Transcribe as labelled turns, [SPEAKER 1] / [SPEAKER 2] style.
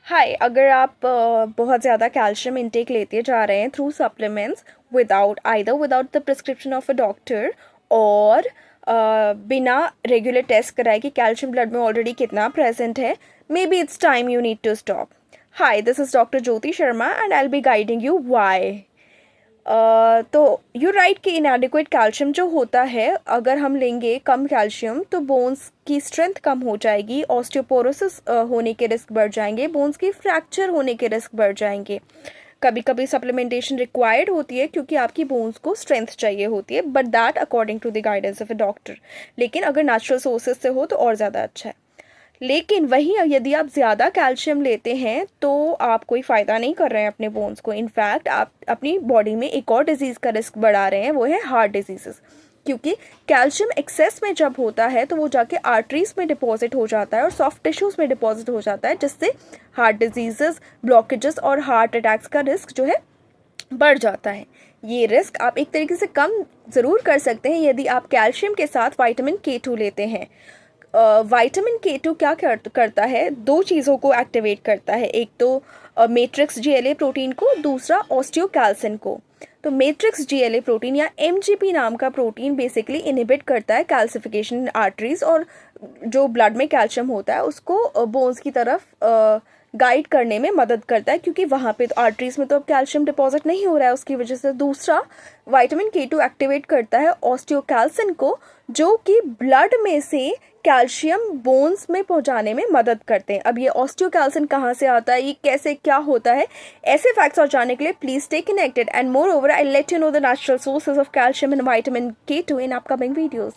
[SPEAKER 1] हाय, अगर आप बहुत ज़्यादा कैल्शियम इंटेक लेते जा रहे हैं through supplements without the prescription of a doctor और बिना रेगुलर टेस्ट कराए कि कैल्शियम ब्लड में ऑलरेडी कितना प्रेजेंट है, maybe it's time you need to stop. Hi, this is doctor Jyoti Sharma and I will be guiding you why. तो you right कि inadequate calcium जो होता है, अगर हम लेंगे कम कैल्शियम तो बोन्स की स्ट्रेंथ कम हो जाएगी, ऑस्टियोपोरोसिस होने के रिस्क बढ़ जाएंगे, बोन्स की फ्रैक्चर होने के रिस्क बढ़ जाएंगे. कभी कभी सप्लीमेंटेशन रिक्वायर्ड होती है क्योंकि आपकी बोन्स को स्ट्रेंथ चाहिए होती है, but that according to the guidance of a doctor. लेकिन अगर नेचुरल सोर्सेज से हो तो और ज़्यादा अच्छा है. लेकिन वहीं यदि आप ज़्यादा कैल्शियम लेते हैं तो आप कोई फ़ायदा नहीं कर रहे हैं अपने बोन्स को. इनफैक्ट आप अपनी बॉडी में एक और डिजीज़ का रिस्क बढ़ा रहे हैं, वो है हार्ट डिजीज़ेस. क्योंकि कैल्शियम एक्सेस में जब होता है तो वो जाके आर्टरीज में डिपॉजिट हो जाता है और सॉफ्ट टिश्यूज़ में डिपॉजिट हो जाता है, जिससे हार्ट डिजीज़ेस, ब्लॉकेजेस और हार्ट अटैक्स का रिस्क जो है बढ़ जाता है. ये रिस्क आप एक तरीके से कम ज़रूर कर सकते हैं यदि आप कैल्शियम के साथ विटामिन K2 लेते हैं. विटामिन K2 क्या करता है, दो चीज़ों को एक्टिवेट करता है. एक तो मैट्रिक्स GLA प्रोटीन को, दूसरा ऑस्टियोकैल्सिन को. तो मैट्रिक्स GLA प्रोटीन या MGP नाम का प्रोटीन बेसिकली इनहिबिट करता है कैल्सिफिकेशन इन आर्टरीज, और जो ब्लड में कैल्शियम होता है उसको बोन्स की तरफ गाइड करने में मदद करता है, क्योंकि वहाँ पे तो आर्टरीज में तो अब कैल्शियम डिपॉजिट नहीं हो रहा है उसकी वजह से. दूसरा, विटामिन K2 एक्टिवेट करता है ऑस्टियोकैल्सिन को, जो कि ब्लड में से कैल्शियम बोन्स में पहुंचाने में मदद करते हैं. अब ये ऑस्टियोकैल्सिन कहाँ से आता है, ये कैसे क्या होता है, ऐसे फैक्ट्स और जानने के लिए please stay connected. And more over, I let you know the natural sources of calcium and vitamin K2 in upcoming videos.